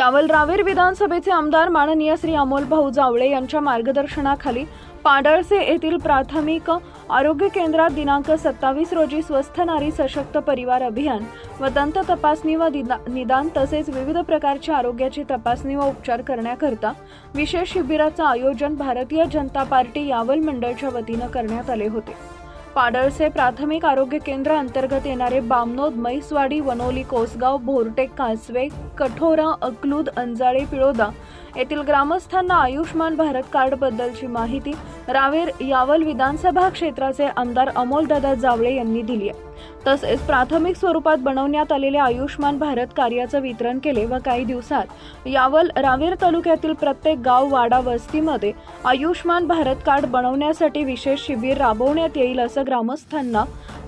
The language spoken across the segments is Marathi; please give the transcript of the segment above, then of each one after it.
यावल रावेर विधानसभेचे आमदार माननीय श्री अमोल भाऊ जावळे यांच्या मार्गदर्शनाखाली पाडळसे येथील प्राथमिक आरोग्य केंद्रात दिनांक 27 रोजी स्वस्थ नारी सशक्त परिवार अभियान व दंत तपासणी व निदान तसेच विविध प्रकारच्या आरोग्याची तपासणी व उपचार करण्याकरता विशेष शिबिराचे आयोजन भारतीय जनता पार्टी यावल मंडळच्या वतीने करण्यात आले होते। पाडळसे प्राथमिक आरोग्य केंद्र अंतर्गत येणारे बामनोद, मैसवाडी, वनोली, कोसगाव, भोरटेक, कासवे, कठोरा, अकलूद, अंजाळे, पिळोदा येथील ग्रामस्थांना आयुष्मान भारत कार्ड बद्दलची माहिती रावेर यावल विधानसभा क्षेत्राचे आमदार अमोलदादा जावळे यांनी दिली आहे। तसेच प्राथमिक स्वरूपात बनवण्यात आलेल्या आयुष्मान भारत कार्याचे वितरण केले व काही दिवसात यावल रावेर तालुक्यातील प्रत्येक गाव, वाडा, वस्तीमध्ये आयुष्मान भारत कार्ड बनवण्यासाठी विशेष शिबिर राबवण्यात येईल असे ग्रामस्थांना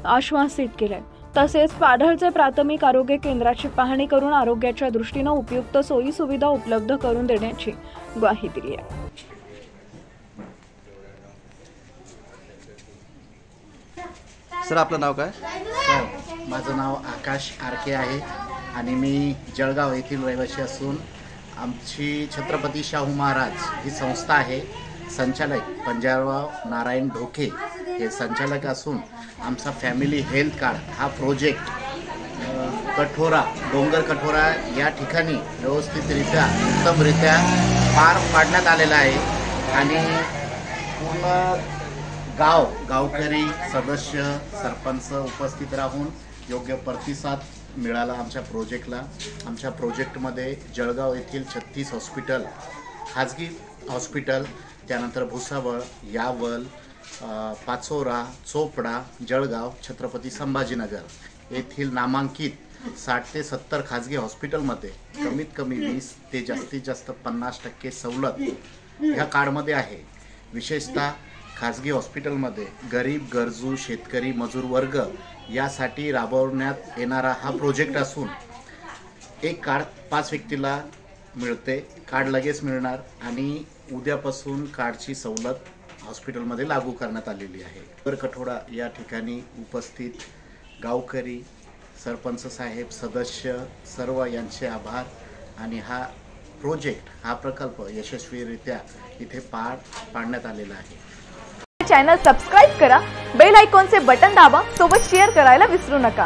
आश्वासित केले। तसेच पाडळचे प्राथमिक आरोग्य केंद्राची पाहणी करून आरोग्याच्या दृष्टीने उपयुक्त सोयी सुविधा उपलब्ध करून देण्याची ग्वाही दिली आहे। सर, आपलं नाव काय? सर, माझं नाव आकाश आरके आहे आणि मी जळगाव येथील रहिवासी असून आमची छत्रपती शाहू महाराज ही संस्था आहे। संचालक पंजाबराव नारायण ढोके हे संचालक असून आमचा फॅमिली हेल्थ कार्ड हा प्रोजेक्ट कठोरा, डोंगर कठोरा या ठिकाणी व्यवस्थितरित्या उत्तमरित्या पार पाडण्यात आलेला आहे आणि पूर्ण गावकरी सदस्य, सरपंच उपस्थित राहून योग्य प्रतिसाद मिळाला आमच्या प्रोजेक्टला। आमच्या प्रोजेक्टमध्ये जळगाव येथील 36 हॉस्पिटल, खाजगी हॉस्पिटल, त्यानंतर भुसावळ, यावल, पाचोरा, चोपडा, जळगाव, छत्रपती संभाजीनगर येथील नामांकित 60 ते 70 खाजगी हॉस्पिटलमध्ये कमीत कमी 20 ते जास्तीत जास्त 50% सवलत ह्या कार्डमध्ये आहे। विशेषतः खाजगी हॉस्पिटलमध्ये गरीब, गरजू, शेतकरी, मजूर वर्ग यासाठी राबवण्यात येणारा हा प्रोजेक्ट असून एक कार्ड 5 व्यक्तीला मिळते। कार्ड लगेच मिळणार आणि उद्यापासून कार्डची सवलत हॉस्पिटलमध्ये लागू करण्यात आलेली आहे। डोंगर कठोरा या ठिकाणी उपस्थित गावकरी, सरपंच साहेब, सदस्य सर्व यांचे आभार आणि हा प्रोजेक्ट, हा प्रकल्प यशस्वीरित्या इथे पार पाडण्यात आलेला आहे। चॅनल सबस्क्राइब करा, बेल आयकॉनचे बटन दाबा, सोबत शेअर करायला विसरू नका।